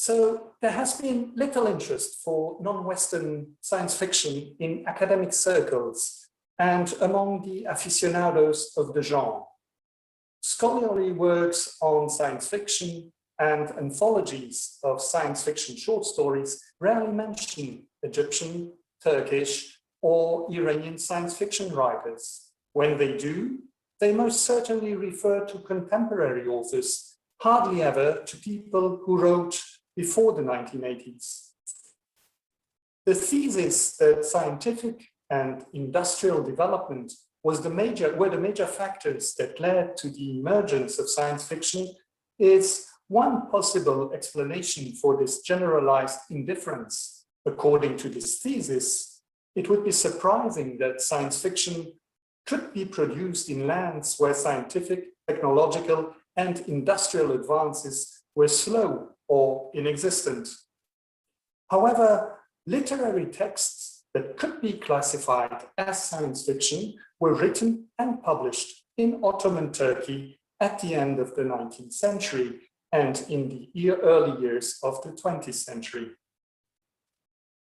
So there has been little interest for non-Western science fiction in academic circles and among the aficionados of the genre. Scholarly works on science fiction and anthologies of science fiction short stories rarely mention Egyptian, Turkish, or Iranian science fiction writers. When they do, they most certainly refer to contemporary authors, hardly ever to people who wrote before the 1980s. The thesis that scientific and industrial development were the major factors that led to the emergence of science fiction is one possible explanation for this generalized indifference. According to this thesis, it would be surprising that science fiction could be produced in lands where scientific, technological, and industrial advances were slow or inexistent. However, literary texts that could be classified as science fiction were written and published in Ottoman Turkey at the end of the 19th century and in the early years of the 20th century.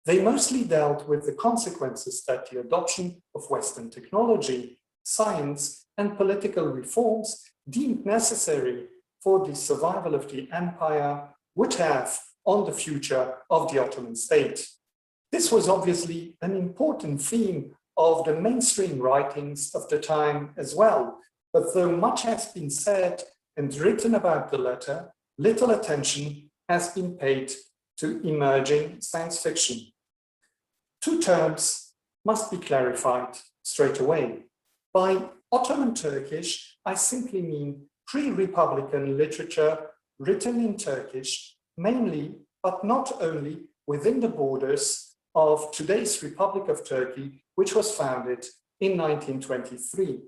They mostly dealt with the consequences that the adoption of Western technology, science, and political reforms deemed necessary for the survival of the empire would have on the future of the Ottoman state. This was obviously an important theme of the mainstream writings of the time as well, but though much has been said and written about the latter, little attention has been paid to emerging science fiction. Two terms must be clarified straight away. By Ottoman Turkish, I simply mean pre-Republican literature written in Turkish, mainly, but not only, within the borders of today's Republic of Turkey, which was founded in 1923.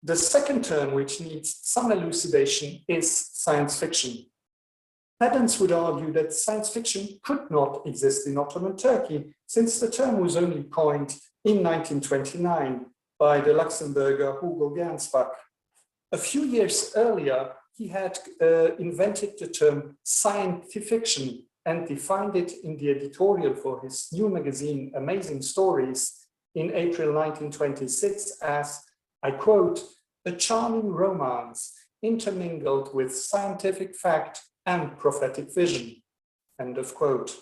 The second term, which needs some elucidation, is science fiction. Pedants would argue that science fiction could not exist in Ottoman Turkey, since the term was only coined in 1929 by the Luxembourger Hugo Gernsback. A few years earlier, he had invented the term scientifiction and defined it in the editorial for his new magazine, Amazing Stories, in April 1926 as, I quote, a charming romance intermingled with scientific fact and prophetic vision, end of quote.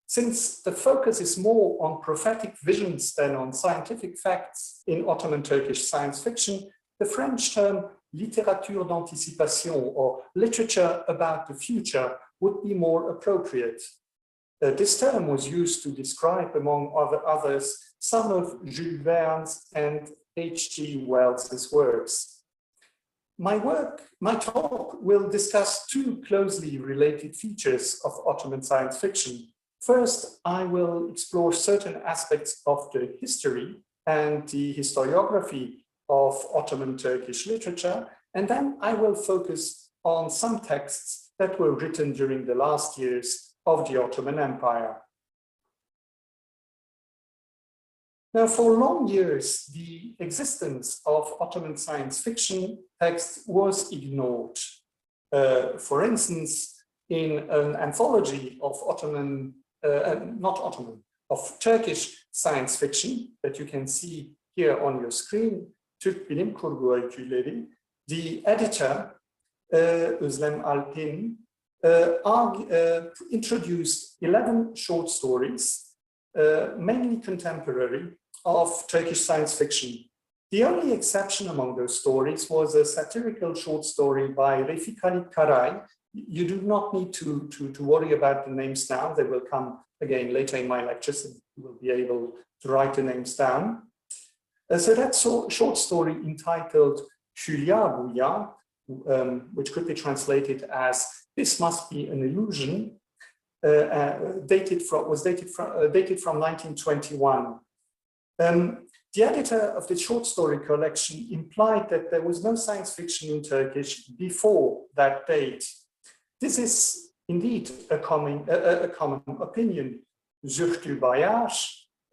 Since the focus is more on prophetic visions than on scientific facts in Ottoman Turkish science fiction, the French term littérature d'anticipation, or literature about the future, would be more appropriate. This term was used to describe, among others, some of Jules Verne's and H.G. Wells's works. My talk will discuss two closely related features of Ottoman science fiction. First, I will explore certain aspects of the history and the historiography of Ottoman Turkish literature, and then I will focus on some texts that were written during the last years of the Ottoman Empire. Now, for long years, the existence of Ottoman science fiction texts was ignored. For instance, in an anthology of of Turkish science fiction that you can see here on your screen, Türk Bilim Kurgu Öyküleri, the editor, Özlem Alpin, introduced 11 short stories, mainly contemporary, of Turkish science fiction. The only exception among those stories was a satirical short story by Refik Halit Karay. You do not need to worry about the names now. They will come again later in my lectures, and you will be able to write the names down. So that short story entitled Hülya Buya, which could be translated as "This Must Be an Illusion," was dated from 1921. The editor of the short story collection implied that there was no science fiction in Turkish before that date. This is indeed a common opinion. Zühtü Bayar,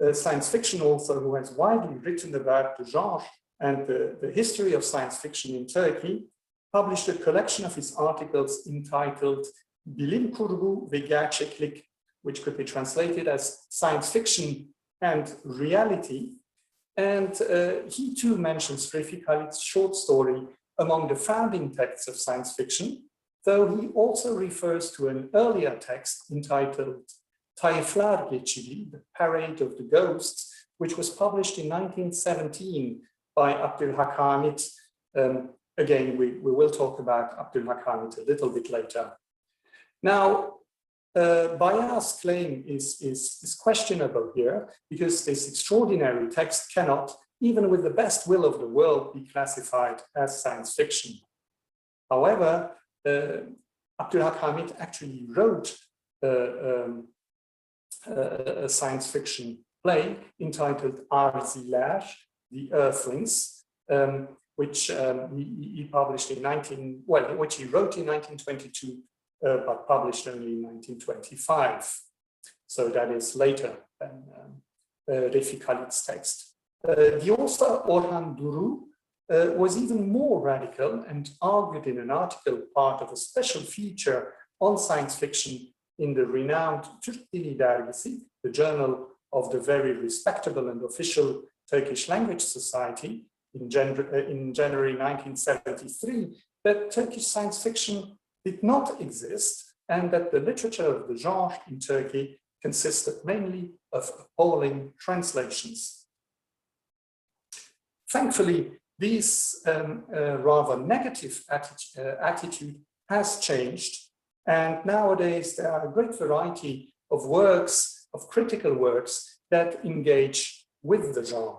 a science fiction author who has widely written about the genre and the History of Science Fiction in Turkey, published a collection of his articles entitled Bilim Kurgu ve Gerçeklik, which could be translated as Science Fiction and Reality. And he too mentions Refik Halit's short story among the founding texts of science fiction, though he also refers to an earlier text entitled Taiflar Geçidi, the Parade of the Ghosts, which was published in 1917 by Abdülhak Hamid. Again, we will talk about Abdülhak Hamid a little bit later. Now, Bayar's claim is questionable here, because this extraordinary text cannot, even with the best will of the world, be classified as science fiction. However, Abdülhak Hamid actually wrote a science fiction play entitled Arziler, the Earthlings, which he published in which he wrote in 1922, but published only in 1925. So that is later than Refik Halit's text. The author Orhan Duru was even more radical and argued in an article part of a special feature on science fiction in the renowned Türk Dili Dergisi, the journal of the very respectable and official Turkish Language Society, in January 1973, that Turkish science fiction did not exist, and that the literature of the genre in Turkey consisted mainly of appalling translations. Thankfully, this rather negative attitude has changed, and nowadays there are a great variety of works, of critical works, that engage with the genre.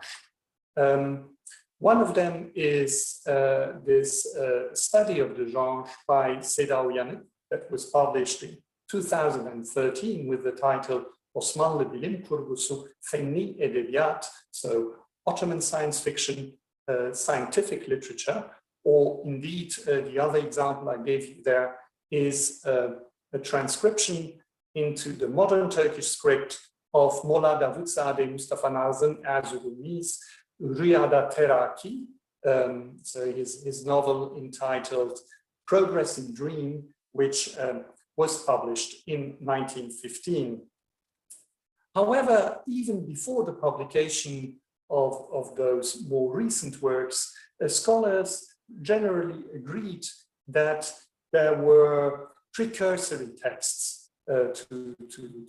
One of them is this study of the genre by Seda Uyanık that was published in 2013 with the title Osmanlı Bilim Kurgusu Fenni Edebiyat, so Ottoman science fiction, scientific literature, or indeed the other example I gave you there is a transcription into the modern Turkish script of Molla Davutzade Mustafa Nazım Erzurumlu's Rüyada Teraki, so his novel entitled Progress in Dream, which was published in 1915. However, even before the publication of those more recent works, scholars generally agreed that there were precursory texts to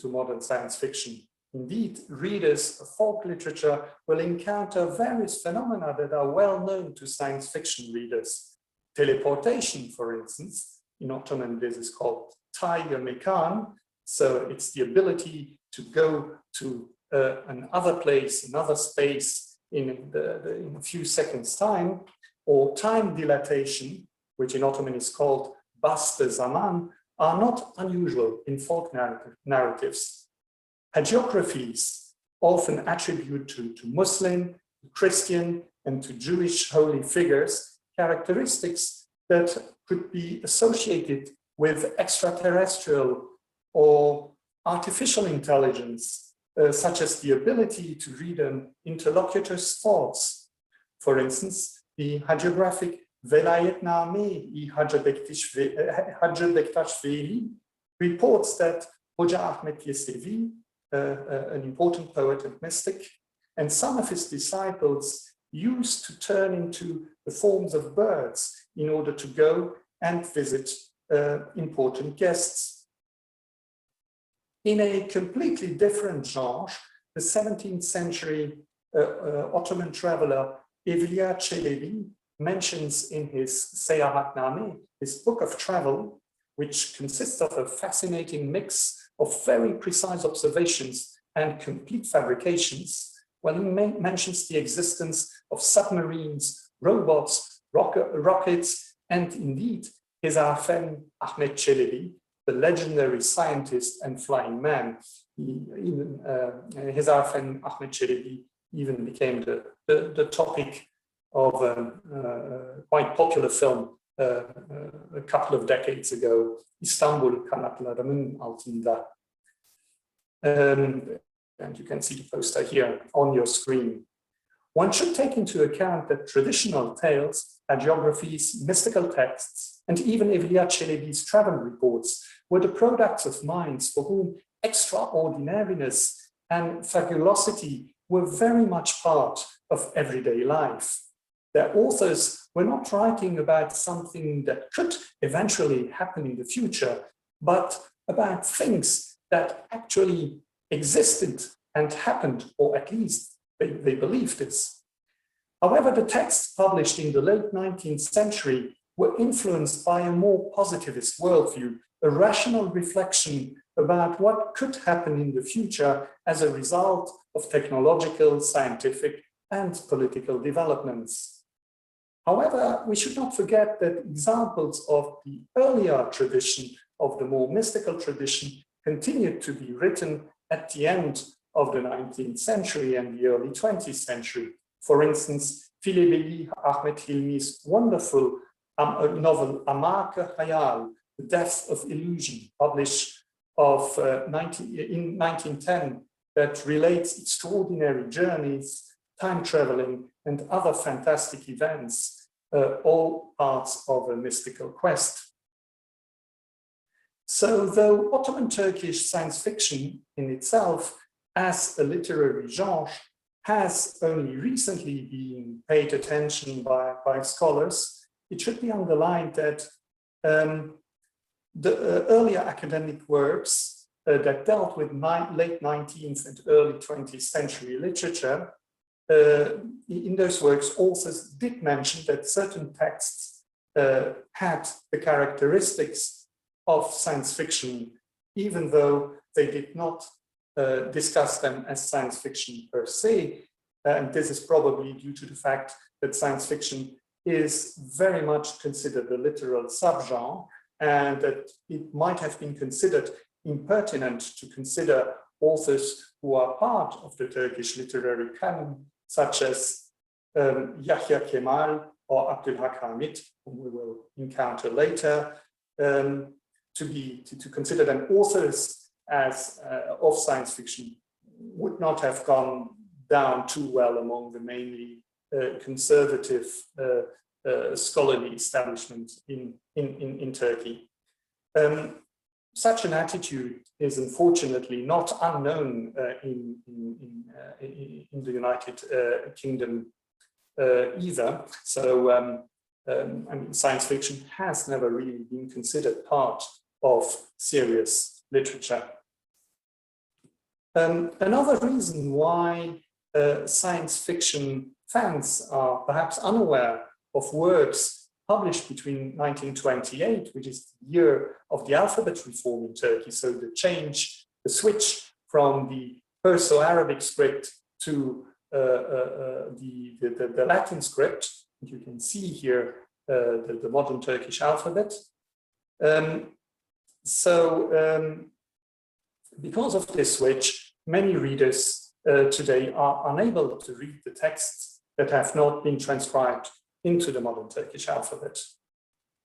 modern science fiction. Indeed, readers of folk literature will encounter various phenomena that are well known to science fiction readers. Teleportation, for instance, in Ottoman this is called Tiger Mekan, so it's the ability to go to another place, another space in a few seconds' time, or time dilatation, which in Ottoman is called Bastı Zaman, are not unusual in folk narratives. Hagiographies often attribute to Muslim, Christian, and to Jewish holy figures characteristics that could be associated with extraterrestrial or artificial intelligence, such as the ability to read an interlocutor's thoughts. For instance, the hagiographic Velayetname-i Hacı Bektaş Veli reports that Hoca Ahmet Yesevi, an important poet and mystic, and some of his disciples used to turn into the forms of birds in order to go and visit important guests. In a completely different genre, the 17th century Ottoman traveler Evliya Çelebi mentions in his Seyahatname, his book of travel, which consists of a fascinating mix of very precise observations and complete fabrications, when he mentions the existence of submarines, robots, rockets, and indeed his Arfen Ahmet Çelebi, the legendary scientist and flying man. His Arfen Ahmet Çelebi even became the topic of a quite popular film a couple of decades ago, İstanbul Kanatlarımın Altında. And you can see the poster here on your screen. one should take into account that traditional tales, hagiographies, mystical texts, and even Evliya Çelebi's travel reports were the products of minds for whom extraordinariness and fabulosity were very much part of everyday life. Their authors were not writing about something that could eventually happen in the future, but about things that actually existed and happened, or at least they believed this. However, the texts published in the late 19th century were influenced by a more positivist worldview, a rational reflection about what could happen in the future as a result of technological, scientific, and political developments. However, we should not forget that examples of the earlier tradition, of the more mystical tradition, continued to be written at the end of the 19th century and the early 20th century. For instance, Filebeli Ahmed Hilmi's wonderful novel Amar-ke Khayal, The Death of Illusion, published in 1910, that relates extraordinary journeys, time traveling, and other fantastic events, all parts of a mystical quest. So though Ottoman Turkish science fiction in itself as a literary genre has only recently been paid attention by scholars, it should be underlined that the earlier academic works that dealt with late 19th and early 20th century literature, in those works, authors did mention that certain texts had the characteristics of science fiction, even though they did not discuss them as science fiction per se. And this is probably due to the fact that science fiction is very much considered a literal subgenre, and that it might have been considered impertinent to consider authors who are part of the Turkish literary canon, such as Yahya Kemal or Abdülhak Hamid, whom we will encounter later, to consider them authors as of science fiction would not have gone down too well among the mainly conservative scholarly establishment in Turkey. Such an attitude is unfortunately not unknown in the United Kingdom either. So I mean, science fiction has never really been considered part of serious literature. Another reason why science fiction fans are perhaps unaware of works published between 1928, which is the year of the alphabet reform in Turkey, so the switch from the Perso-Arabic script to the Latin script. You can see here the modern Turkish alphabet. Because of this switch, many readers today are unable to read the texts that have not been transcribed into the modern Turkish alphabet.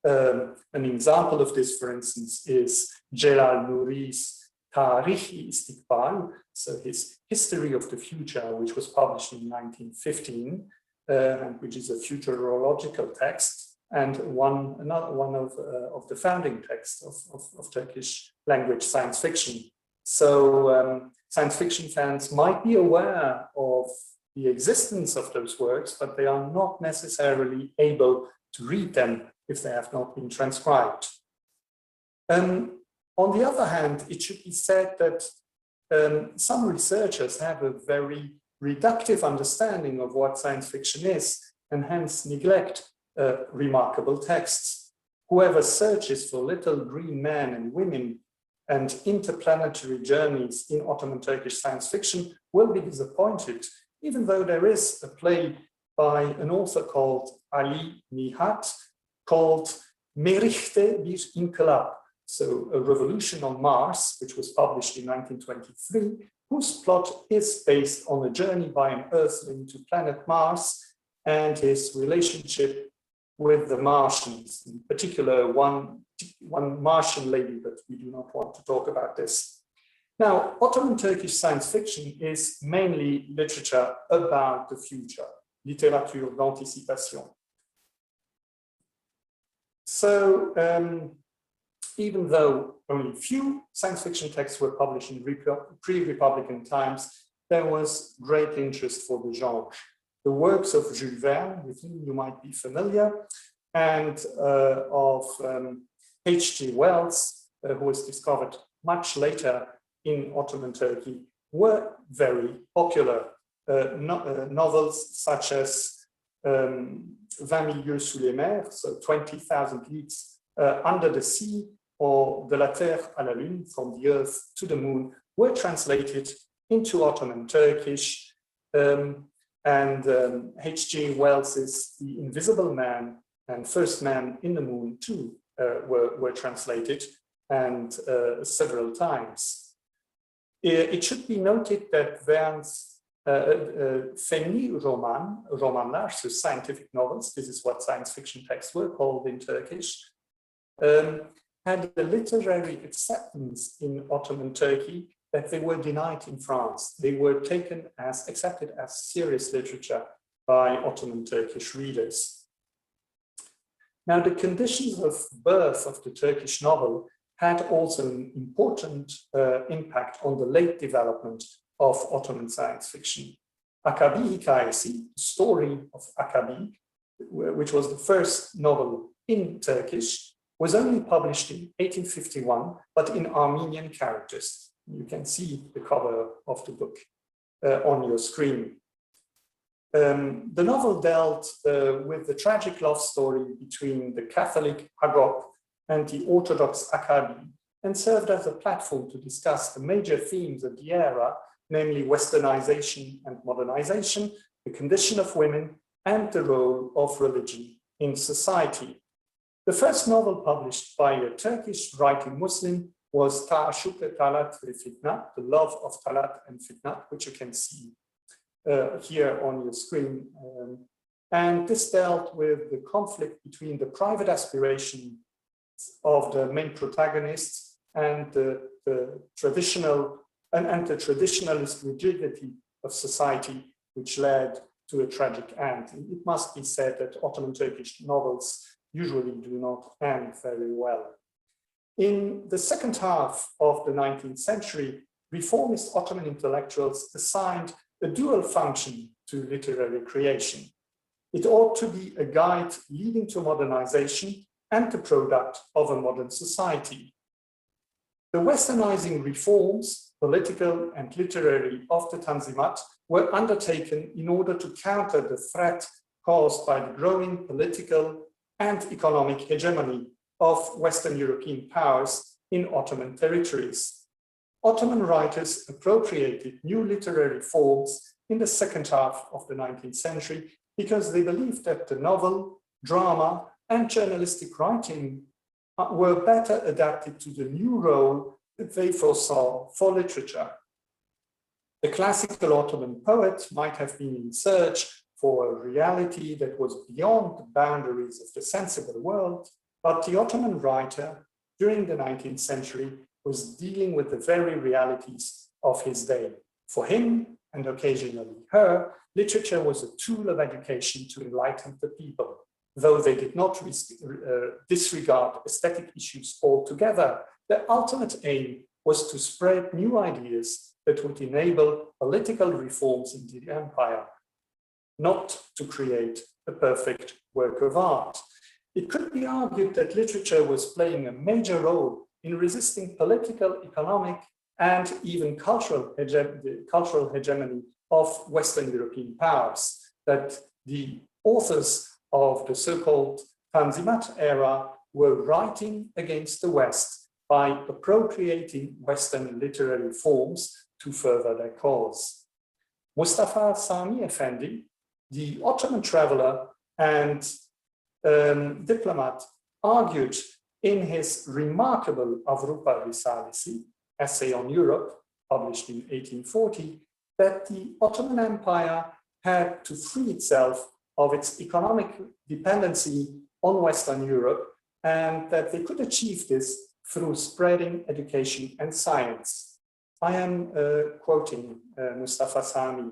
An example of this, for instance, is Celal Nuri's Tarih-i İstikbal, so his History of the Future, which was published in 1915, and which is a futurological text, and another one of the founding texts of Turkish language science fiction. So science fiction fans might be aware of the existence of those works, but they are not necessarily able to read them if they have not been transcribed. On the other hand, it should be said that some researchers have a very reductive understanding of what science fiction is, and hence neglect remarkable texts. Whoever searches for little green men and women and interplanetary journeys in Ottoman Turkish science fiction will be disappointed, even though there is a play by an author called Ali Nihat called Merichte bir İnkılap, so a revolution on Mars, which was published in 1923, whose plot is based on a journey by an Earthling to planet Mars and his relationship with the Martians, in particular one Martian lady, but we do not want to talk about this. Now, Ottoman Turkish science fiction is mainly literature about the future. littérature d'anticipation. So even though only few science fiction texts were published in pre-Republican times, there was great interest for the genre. The works of Jules Verne, with whom you might be familiar, and of H.G. Wells, who was discovered much later in Ottoman Turkey, were very popular. Novels such as 20 milieux sous les mers, so 20,000 leagues under the sea, or De la Terre à la Lune, from the Earth to the Moon, were translated into Ottoman Turkish, and H.G. Wells's The Invisible Man and First Man in the Moon too were translated, and several times. It should be noted that Verne's Fenli romanlar, so scientific novels, this is what science fiction texts were called in Turkish, had a literary acceptance in Ottoman Turkey that they were denied in France. They were accepted as serious literature by Ottoman Turkish readers. Now, the conditions of birth of the Turkish novel had also an important impact on the late development of Ottoman science fiction. Akabi Hikayesi, the story of Akabi, which was the first novel in Turkish, was only published in 1851, but in Armenian characters. You can see the cover of the book on your screen. The novel dealt with the tragic love story between the Catholic Hagop and the Orthodox Akabi, and served as a platform to discuss the major themes of the era, namely Westernization and modernization, the condition of women, and the role of religion in society. The first novel published by a Turkish writing Muslim was Ta'ashuq Talat ve Fitnat, the love of Talat and Fitnat, which you can see here on your screen. And this dealt with the conflict between the private aspiration of the main protagonists and the traditional and the traditionalist rigidity of society, which led to a tragic end. It must be said that Ottoman Turkish novels usually do not end very well. In the second half of the 19th century, reformist Ottoman intellectuals assigned a dual function to literary creation. It ought to be a guide leading to modernization and the product of a modern society. The westernizing reforms, political and literary, of the Tanzimat were undertaken in order to counter the threat caused by the growing political and economic hegemony of Western European powers in Ottoman territories. Ottoman writers appropriated new literary forms in the second half of the 19th century because they believed that the novel, drama, and journalistic writing were better adapted to the new role that they foresaw for literature. The classical Ottoman poet might have been in search for a reality that was beyond the boundaries of the sensible world, but the Ottoman writer during the 19th century was dealing with the very realities of his day. For him, and occasionally her, literature was a tool of education to enlighten the people. Though they did not disregard aesthetic issues altogether, their ultimate aim was to spread new ideas that would enable political reforms in the empire, not to create a perfect work of art. It could be argued that literature was playing a major role in resisting political, economic, and even cultural hegemony of Western European powers, that the authors of the so-called Tanzimat era were writing against the West by appropriating Western literary forms to further their cause. Mustafa Sami Effendi, the Ottoman traveler and diplomat, argued in his remarkable Avrupa Risalesi, Essay on Europe, published in 1840, that the Ottoman Empire had to free itself of its economic dependency on Western Europe, and that they could achieve this through spreading education and science. I am quoting Mustafa Sami.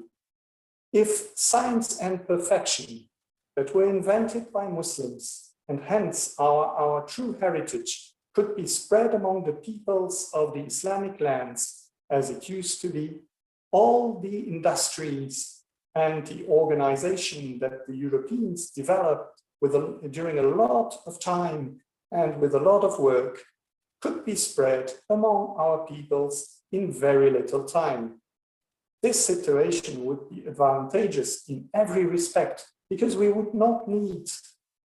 If science and perfection that were invented by Muslims, and hence our true heritage, could be spread among the peoples of the Islamic lands as it used to be, all the industries and the organization that the Europeans developed during a lot of time and with a lot of work could be spread among our peoples in very little time. This situation would be advantageous in every respect because we would not need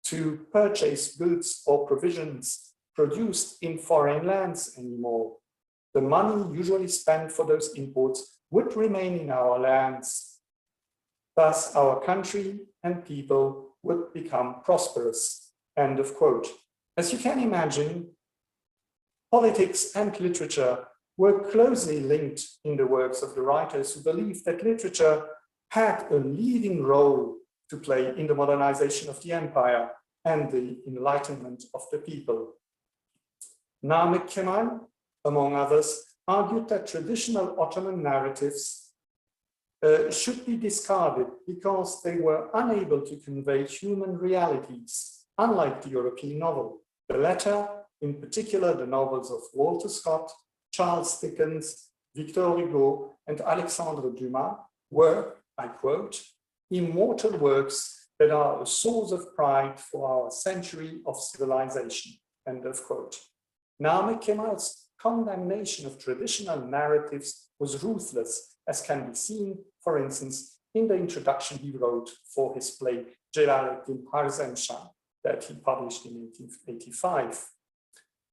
to purchase goods or provisions produced in foreign lands anymore. The money usually spent for those imports would remain in our lands. Thus, our country and people would become prosperous. End of quote. As you can imagine, politics and literature were closely linked in the works of the writers who believed that literature had a leading role to play in the modernization of the empire and the enlightenment of the people. Namık Kemal, among others, argued that traditional Ottoman narratives should be discarded because they were unable to convey human realities, unlike the European novel. The latter, in particular the novels of Walter Scott, Charles Dickens, Victor Hugo, and Alexandre Dumas, were, I quote, immortal works that are a source of pride for our century of civilization, end of quote. Namık Kemal's condemnation of traditional narratives was ruthless, as can be seen, for instance, in the introduction he wrote for his play Celaleddin Harzemşah that he published in 1885.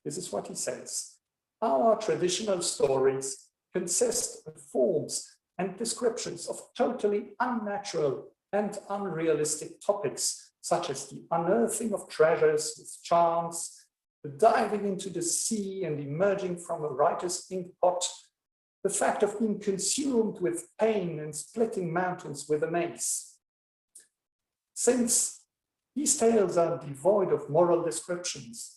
This is what he says. Our traditional stories consist of forms and descriptions of totally unnatural and unrealistic topics, such as the unearthing of treasures with charms, the diving into the sea and emerging from a writer's ink pot, the fact of being consumed with pain and splitting mountains with a mace. Since these tales are devoid of moral descriptions,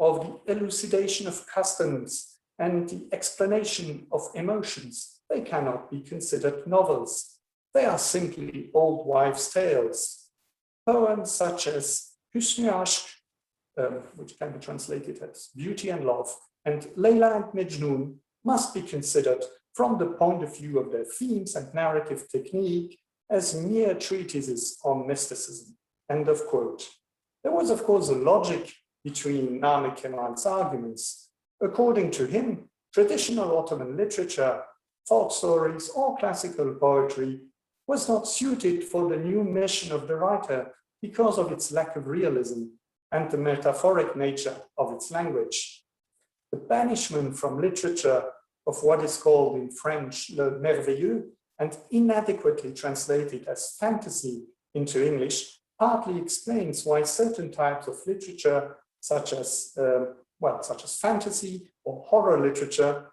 of the elucidation of customs and the explanation of emotions, they cannot be considered novels. They are simply old wives' tales. Poems such as Hüsnü Aşk, which can be translated as Beauty and Love, and Layla and Mejnun must be considered from the point of view of their themes and narrative technique as mere treatises on mysticism, end of quote. There was, of course, a logic between Namık Kemal's arguments. According to him, traditional Ottoman literature, folk stories, or classical poetry was not suited for the new mission of the writer because of its lack of realism and the metaphoric nature of its language. The banishment from literature of what is called in French le merveilleux and inadequately translated as fantasy into English partly explains why certain types of literature, such as fantasy or horror literature,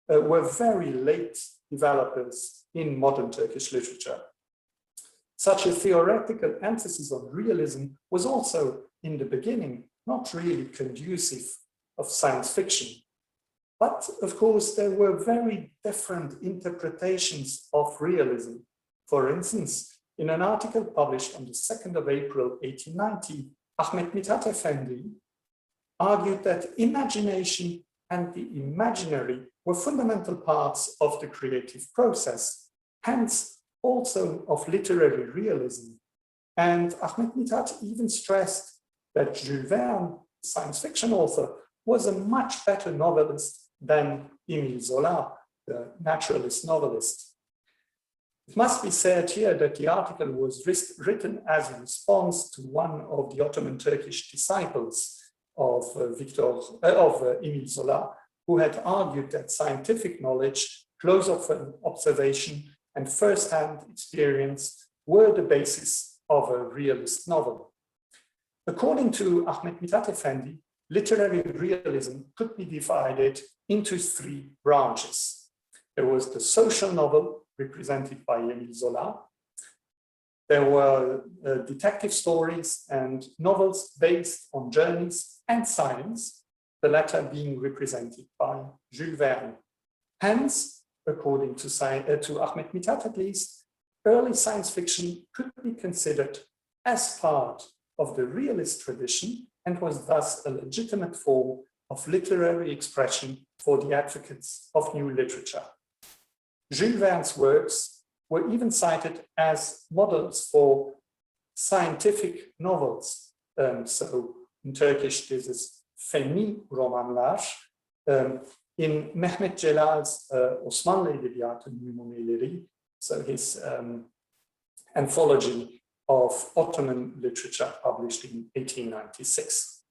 were very late developers in modern Turkish literature. Such a theoretical emphasis on realism was also, in the beginning, not really conducive of science fiction. But of course, there were very different interpretations of realism. For instance, in an article published on the 2nd of April, 1890, Ahmet Mithat Efendi argued that imagination and the imaginary were fundamental parts of the creative process, hence also of literary realism. And Ahmet Mithat even stressed that Jules Verne, science fiction author, was a much better novelist than Émile Zola, the naturalist novelist. It must be said here that the article was written as a response to one of the Ottoman Turkish disciples of Émile Zola, who had argued that scientific knowledge, close-up observation, and first-hand experience were the basis of a realist novel. According to Ahmet Mithat Efendi, literary realism could be divided into three branches. There was the social novel, represented by Émile Zola. There were detective stories and novels based on journeys and science, the latter being represented by Jules Verne. Hence, according to Ahmet Mithat at least, early science fiction could be considered as part of the realist tradition and was thus a legitimate form of literary expression for the advocates of new literature. Jules Verne's works were even cited as models for scientific novels. So in Turkish, this is Fenni romanlar. In Mehmet Celal's Osmanlı Edebiyatı Numuneleri, so his anthology of Ottoman literature published in 1896.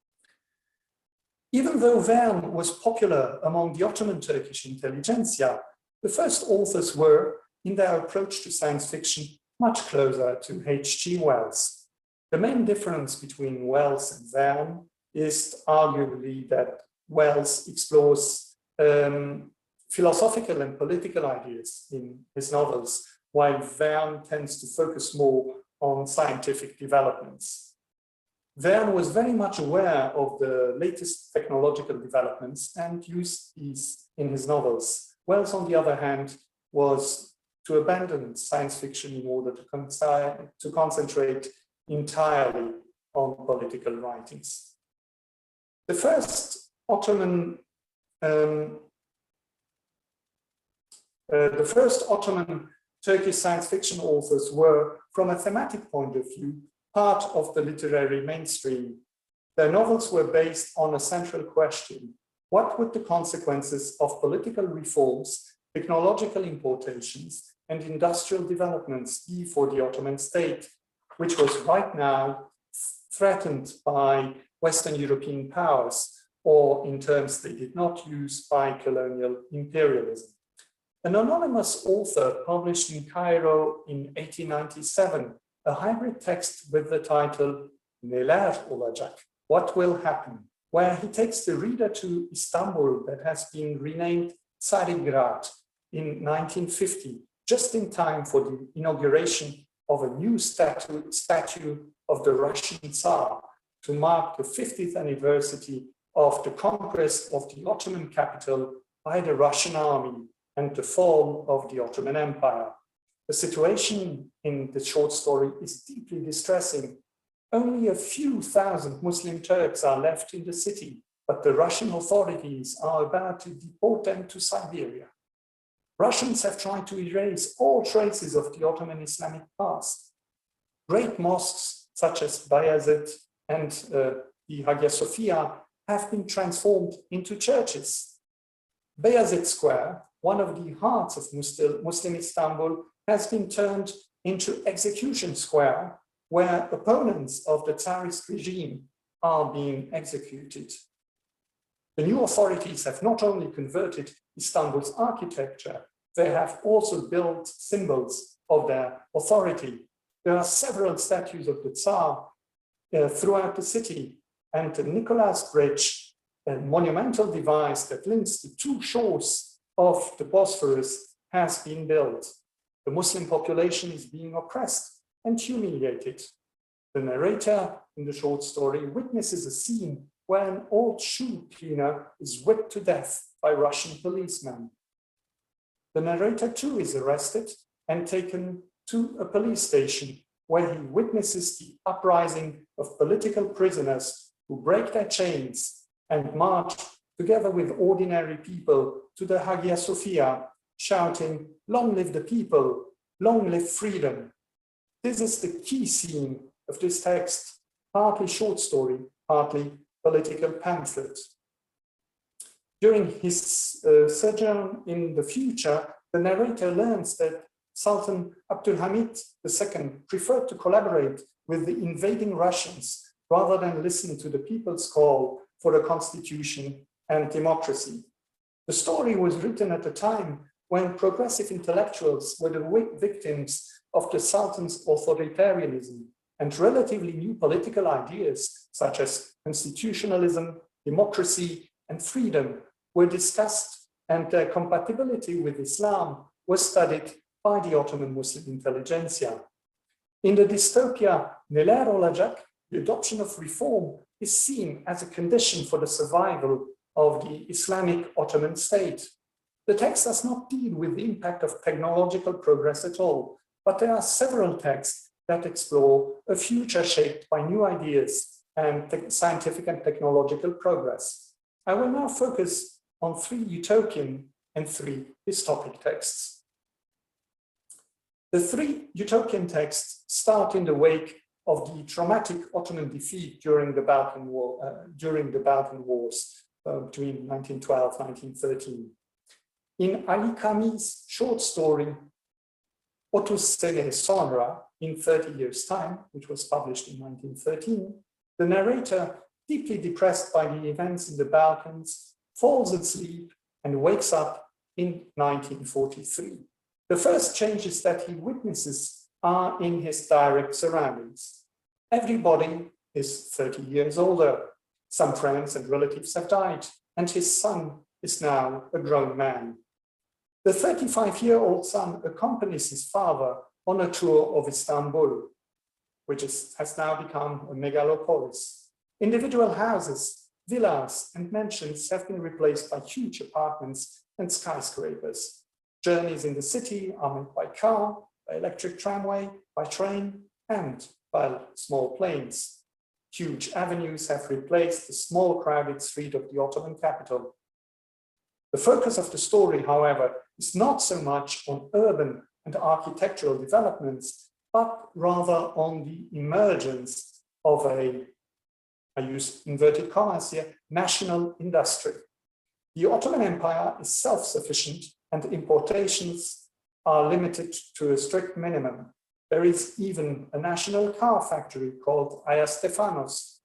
Even though Verne was popular among the Ottoman Turkish intelligentsia, the first authors were, in their approach to science fiction, much closer to H.G. Wells. The main difference between Wells and Verne is arguably that Wells explores philosophical and political ideas in his novels, while Verne tends to focus more on scientific developments. Verne was very much aware of the latest technological developments and used these in his novels. Wells, on the other hand, was to abandon science fiction in order to concentrate entirely on political writings. The first Ottoman Turkish science fiction authors were, from a thematic point of view, part of the literary mainstream. Their novels were based on a central question: what would the consequences of political reforms, technological importations, and industrial developments be for the Ottoman state, which was right now threatened by Western European powers, or in terms they did not use, by colonial imperialism. An anonymous author published in Cairo in 1897 a hybrid text with the title Neler olacak, What Will Happen, where he takes the reader to Istanbul that has been renamed Tsarigrad in 1950, just in time for the inauguration of a new statue of the Russian Tsar to mark the 50th anniversary of the conquest of the Ottoman capital by the Russian army and the fall of the Ottoman Empire. The situation in the short story is deeply distressing. Only a few thousand Muslim Turks are left in the city, but the Russian authorities are about to deport them to Siberia. Russians have tried to erase all traces of the Ottoman Islamic past. Great mosques such as Bayazid and the Hagia Sophia have been transformed into churches. Bayazid Square, one of the hearts of Muslim Istanbul, has been turned into Execution Square, where opponents of the Tsarist regime are being executed. The new authorities have not only converted Istanbul's architecture, they have also built symbols of their authority. There are several statues of the Tsar throughout the city, and the Nicholas Bridge, a monumental device that links the two shores of the Bosphorus, has been built. The Muslim population is being oppressed and humiliated. The narrator in the short story witnesses a scene where an old shoe cleaner is whipped to death by Russian policemen. The narrator too is arrested and taken to a police station where he witnesses the uprising of political prisoners who break their chains and march together with ordinary people to the Hagia Sophia, shouting, "Long live the people, long live freedom." This is the key scene of this text, partly short story, partly political pamphlet. During his sojourn in the future, the narrator learns that Sultan Abdulhamid II preferred to collaborate with the invading Russians rather than listen to the people's call for a constitution and democracy. The story was written at a time when progressive intellectuals were the victims of the Sultan's authoritarianism, and relatively new political ideas such as constitutionalism, democracy, and freedom were discussed, and their compatibility with Islam was studied by the Ottoman Muslim intelligentsia. In the dystopia Neler olacak, the adoption of reform is seen as a condition for the survival of the Islamic Ottoman state. The text does not deal with the impact of technological progress at all, but there are several texts that explore a future shaped by new ideas and scientific and technological progress. I will now focus on 3 utopian and 3 dystopic texts. The 3 utopian texts start in the wake of the traumatic Ottoman defeat during the Balkan Wars between 1912 and 1913. In Ali Kami's short story, 30 sene sonra, in 30 years' time, which was published in 1913, the narrator, deeply depressed by the events in the Balkans, falls asleep and wakes up in 1943. The first changes that he witnesses are in his direct surroundings. Everybody is 30 years older. Some friends and relatives have died, and his son is now a grown man. The 35-year-old son accompanies his father on a tour of Istanbul, which has now become a megalopolis. Individual houses, villas, and mansions have been replaced by huge apartments and skyscrapers. Journeys in the city are made by car, by electric tramway, by train, and by small planes. Huge avenues have replaced the small crowded street of the Ottoman capital. The focus of the story, however, is not so much on urban and architectural developments, but rather on the emergence of I use inverted commas here, national industry. The Ottoman Empire is self-sufficient and importations are limited to a strict minimum. There is even a national car factory called Ayastefanos.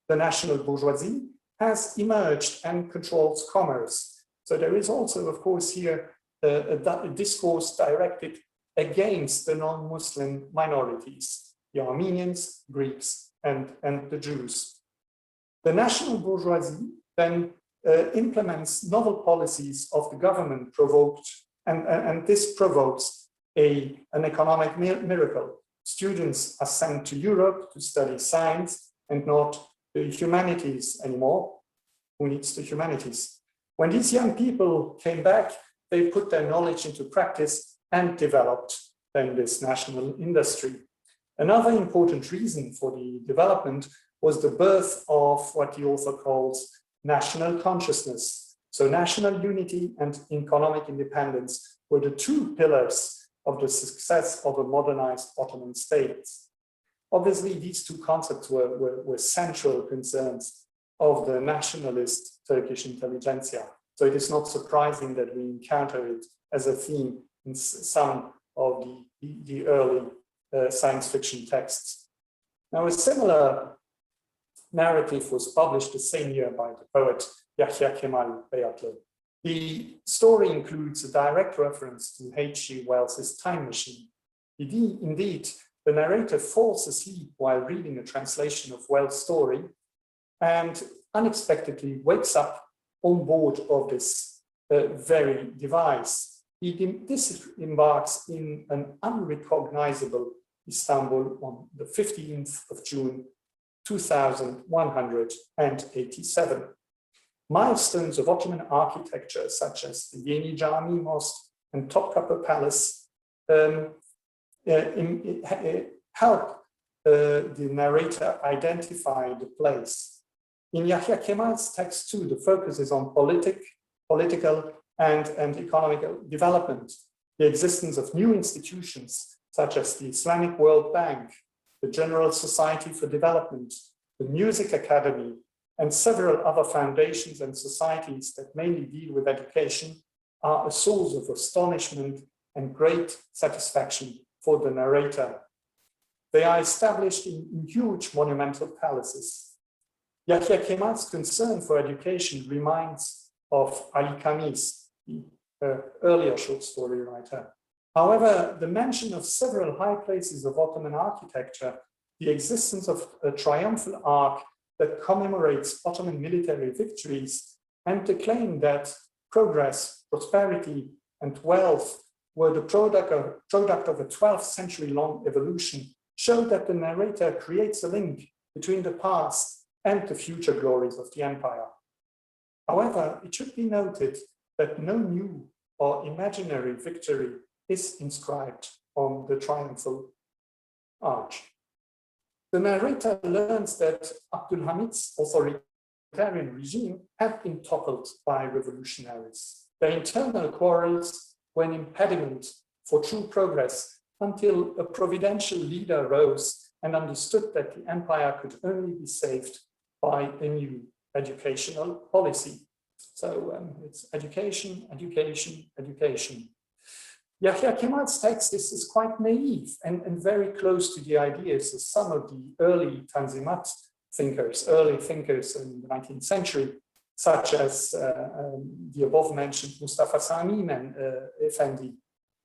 The national bourgeoisie has emerged and controls commerce. So there is also, of course, here a discourse directed against the non-Muslim minorities, the Armenians, Greeks, and the Jews. The national bourgeoisie then implements novel policies of the government and this provokes an economic miracle. Students are sent to Europe to study science and not the humanities anymore. Who needs the humanities? When these young people came back, they put their knowledge into practice and developed then this national industry. Another important reason for the development was the birth of what the author calls national consciousness. So national unity and economic independence were the 2 pillars of the success of a modernized Ottoman state. Obviously, these 2 concepts were central concerns of the nationalist Turkish intelligentsia. So it is not surprising that we encounter it as a theme in some of the early science fiction texts. Now, a similar narrative was published the same year by the poet Yahya Kemal Beyatlı. The story includes a direct reference to H.G. Wells's Time Machine. Indeed, the narrator falls asleep while reading a translation of Wells' story and unexpectedly wakes up on board of this very device. He disembarks in an unrecognizable Istanbul on the 15th of June, 2187. Milestones of Ottoman architecture, such as the Yeni Cami Mosque and Topkapı Palace, help the narrator identify the place. In Yahya Kemal's text too, the focus is on political and economic development, the existence of new institutions, such as the Islamic World Bank, the General Society for Development, the Music Academy, and several other foundations and societies that mainly deal with education are a source of astonishment and great satisfaction for the narrator. They are established in huge monumental palaces. Yahya Kemal's concern for education reminds of Ali Kami's, the earlier short story writer. However, the mention of several high places of Ottoman architecture, the existence of a triumphal arch that commemorates Ottoman military victories, and the claim that progress, prosperity, and wealth were the product of a 12th century long evolution show that the narrator creates a link between the past and the future glories of the empire. However, it should be noted that no new or imaginary victory is inscribed on the triumphal arch. The narrator learns that Abdulhamid's authoritarian regime had been toppled by revolutionaries. Their internal quarrels were an impediment for true progress until a providential leader rose and understood that the empire could only be saved by a new educational policy. So it's education, education, education. Yahya Kemal's text is quite naive and very close to the ideas of some of the early Tanzimat thinkers, early thinkers in the 19th century, such as the above-mentioned Mustafa Sami and Effendi,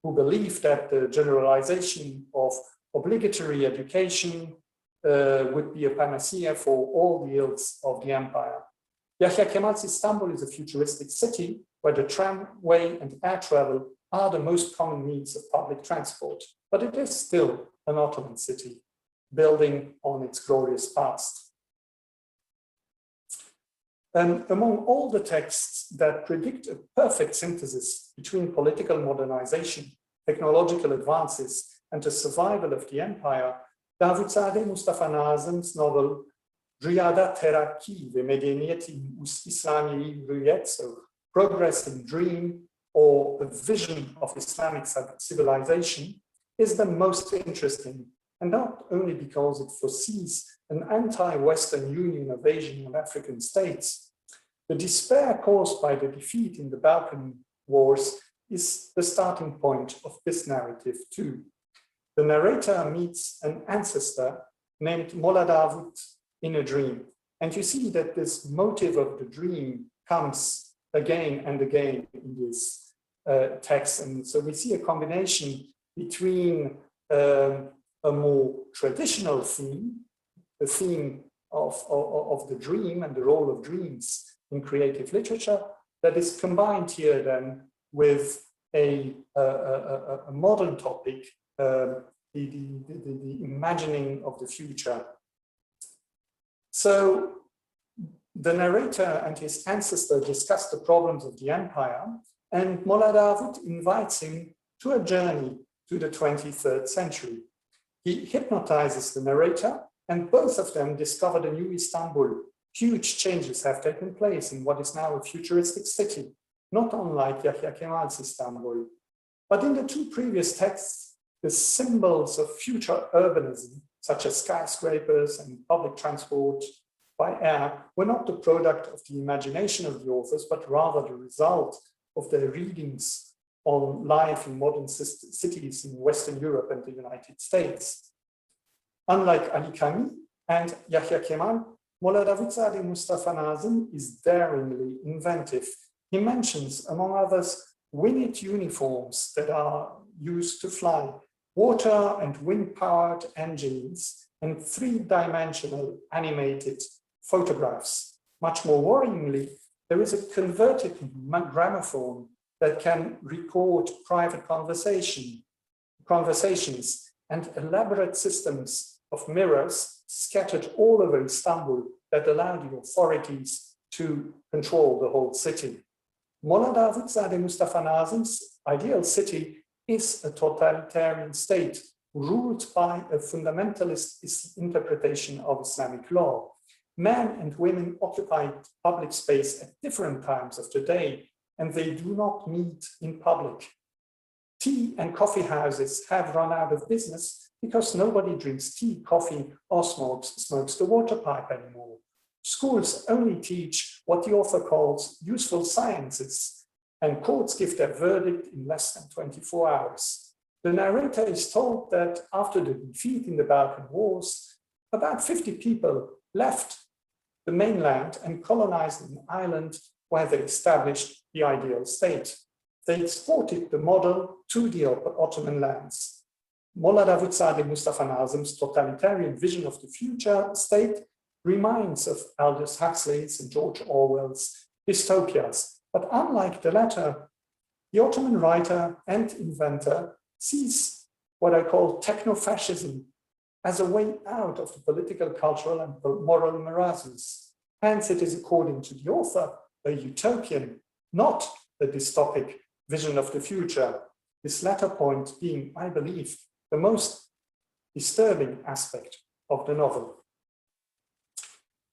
who believed that the generalization of obligatory education would be a panacea for all the ills of the empire. Yahya Kemal's Istanbul is a futuristic city where the tramway and air travel are the most common means of public transport, but it is still an Ottoman city, building on its glorious past. And among all the texts that predict a perfect synthesis between political modernization, technological advances, and the survival of the empire, Davutzadeh Mustafa Nazem's novel Riyada Terakki ve Medeniyeti Islami Rüyet, so Progress and Dream, or a vision of Islamic civilization, is the most interesting, and not only because it foresees an anti-Western union of Asian and African states. The despair caused by the defeat in the Balkan Wars is the starting point of this narrative too. The narrator meets an ancestor named Molla Davut in a dream, and you see that this motive of the dream comes again and again in this text. And so we see a combination between a more traditional theme, the theme of the dream and the role of dreams in creative literature, that is combined here then with a modern topic, the imagining of the future. So the narrator and his ancestor discuss the problems of the empire, and Molla Davut invites him to a journey to the 23rd century. He hypnotizes the narrator, and both of them discover the new Istanbul. Huge changes have taken place in what is now a futuristic city, not unlike Yahya Kemal's Istanbul. But in the two previous texts, the symbols of future urbanism, such as skyscrapers and public transport by air, were not the product of the imagination of the authors, but rather the result of their readings on life in modern cities in Western Europe and the United States. Unlike Ali Khami and Yahya Kemal, Molla Davutzadeh Mustafa Nazem is daringly inventive. He mentions, among others, winged uniforms that are used to fly, water and wind-powered engines, and three-dimensional animated photographs. Much more worryingly, there is a converted gramophone that can record private conversations and elaborate systems of mirrors scattered all over Istanbul that allow the authorities to control the whole city. Molla Davutzadeh Mustafa Nazem's ideal city is a totalitarian state ruled by a fundamentalist interpretation of Islamic law. Men and women occupy public space at different times of the day, and they do not meet in public. Tea and coffee houses have run out of business because nobody drinks tea, coffee, or smokes the water pipe anymore. Schools only teach what the author calls useful sciences, and courts give their verdict in less than 24 hours. The narrator is told that after the defeat in the Balkan Wars, about 50 people left the mainland and colonized an island where they established the ideal state. They exported the model to the Ottoman lands. Molla Davutzadeh Mustafa Nazem's totalitarian vision of the future state reminds of Aldous Huxley's and George Orwell's dystopias. But unlike the latter, the Ottoman writer and inventor sees what I call techno-fascism as a way out of the political, cultural, and moral marasmus. Hence, it is, according to the author, a utopian, not a dystopic vision of the future. this latter point being, I believe, the most disturbing aspect of the novel.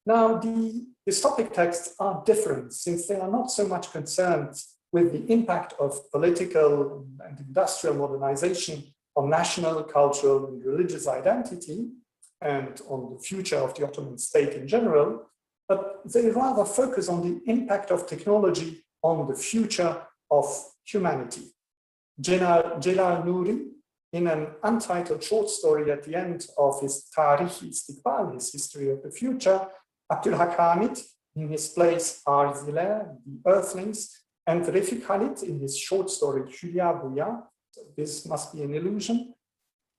Now, the dystopic texts are different since they are not so much concerned with the impact of political and industrial modernization on national, cultural, and religious identity and on the future of the Ottoman state in general, but they rather focus on the impact of technology on the future of humanity. Celal Nuri, in an untitled short story at the end of his Tarikh Istiqbal, his history of the future, Abdulhak Hamid, in his plays Arziler, the Earthlings, and Refik Halit, in his short story Hülya Buya, this must be an illusion,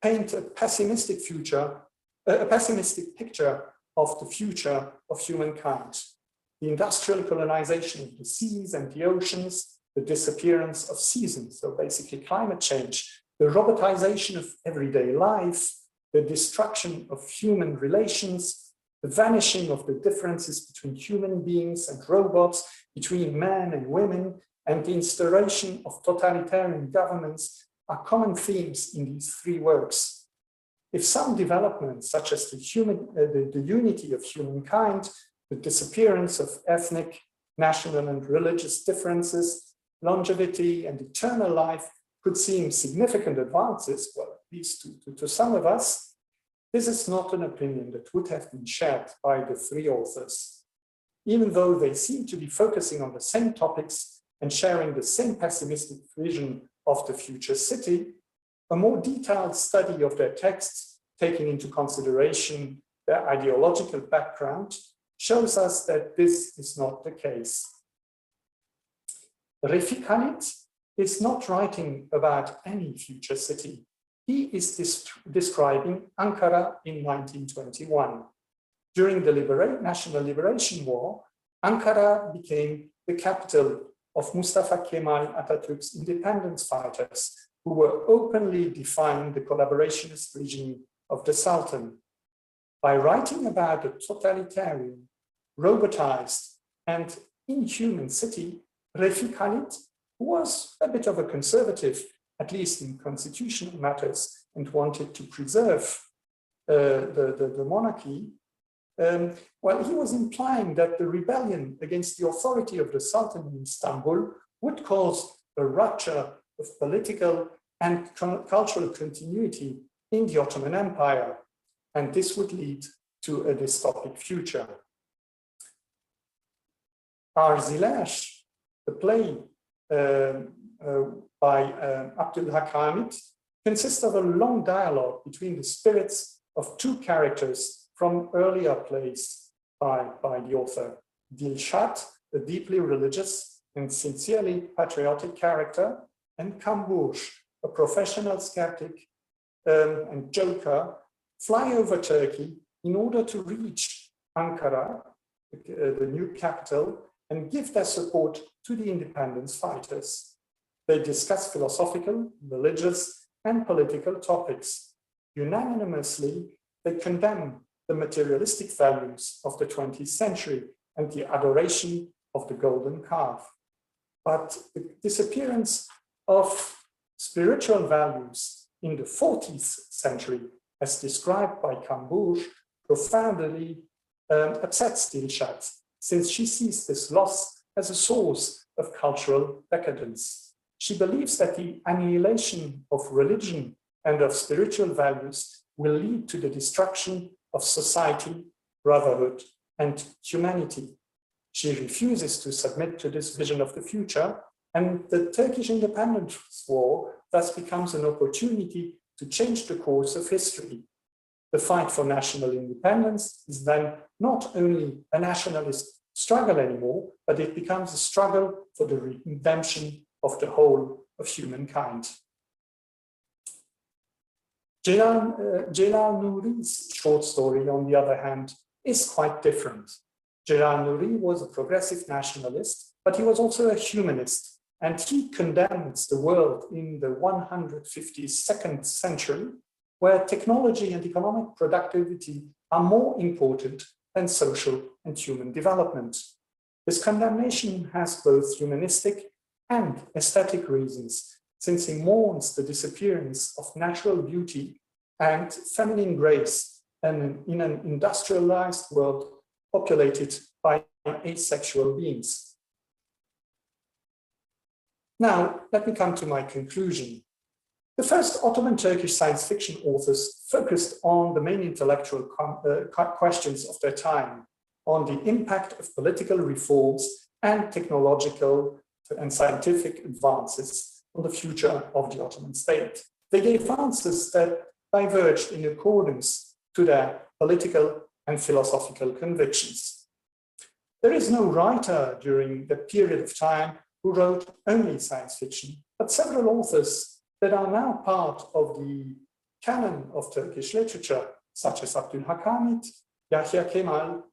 paint a pessimistic picture of the future of humankind. The industrial colonization of the seas and the oceans, the disappearance of seasons, so basically climate change, the robotization of everyday life, the destruction of human relations, the vanishing of the differences between human beings and robots, between men and women, and the instauration of totalitarian governments are common themes in these three works. If some developments, such as the unity of humankind, the disappearance of ethnic, national, and religious differences, longevity, and eternal life could seem significant advances, well, at least to some of us, this is not an opinion that would have been shared by the three authors. Even though they seem to be focusing on the same topics and sharing the same pessimistic vision of the future city, a more detailed study of their texts, taking into consideration their ideological background, shows us that this is not the case. Refik Halit is not writing about any future city. He is describing Ankara in 1921. During the National Liberation War, Ankara became the capital of Mustafa Kemal Atatürk's independence fighters, who were openly defying the collaborationist regime of the Sultan. By writing about a totalitarian, robotized, and inhuman city, Refik Halit, who was a bit of a conservative, at least in constitutional matters, and wanted to preserve the monarchy, well, he was implying that the rebellion against the authority of the Sultan in Istanbul would cause a rupture of political and cultural continuity in the Ottoman Empire, and this would lead to a dystopic future. Arzilash, the play by Abdulhak Hamid, consists of a long dialogue between the spirits of two characters from earlier plays by the author. Dilshat, a deeply religious and sincerely patriotic character, and Kambush, a professional skeptic and joker, fly over Turkey in order to reach Ankara, the new capital, and give their support to the independence fighters. They discuss philosophical, religious, and political topics. Unanimously, they condemn the materialistic values of the 20th century and the adoration of the golden calf. But the disappearance of spiritual values in the 40th century, as described by Kambush, profoundly upsets Dilshat, since she sees this loss as a source of cultural decadence. She believes that the annihilation of religion and of spiritual values will lead to the destruction of society, brotherhood, and humanity. She refuses to submit to this vision of the future, and the Turkish independence war thus becomes an opportunity to change the course of history. The fight for national independence is then not only a nationalist struggle anymore, but it becomes a struggle for the redemption of the whole of humankind. Celal Nuri's short story, on the other hand, is quite different. Celal Nuri was a progressive nationalist, but he was also a humanist, and he condemns the world in the 152nd century, where technology and economic productivity are more important than social and human development. This condemnation has both humanistic and aesthetic reasons, since he mourns the disappearance of natural beauty and feminine grace in an industrialized world populated by asexual beings. Now, let me come to my conclusion. The first Ottoman Turkish science fiction authors focused on the main intellectual questions of their time, on the impact of political reforms and technological and scientific advances on the future of the Ottoman state. They gave answers that diverged in accordance to their political and philosophical convictions. There is no writer during that period of time who wrote only science fiction, but several authors that are now part of the canon of Turkish literature, such as Abdülhamid, Yahya Kemal,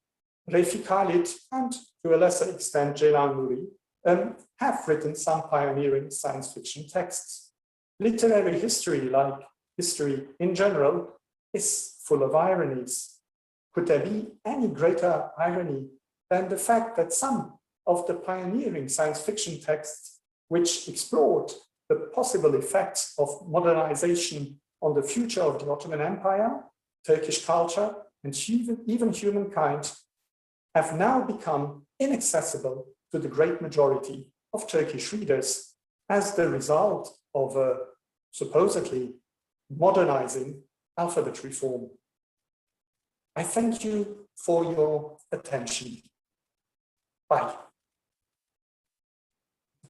Refik Halit, and to a lesser extent Celal Nuri, have written some pioneering science fiction texts. Literary history, like history in general, is full of ironies. Could there be any greater irony than the fact that some of the pioneering science fiction texts which explored the possible effects of modernization on the future of the Ottoman Empire, Turkish culture, and even humankind have now become inaccessible to the great majority of Turkish readers as the result of a supposedly modernizing alphabet reform. I thank you for your attention. Bye.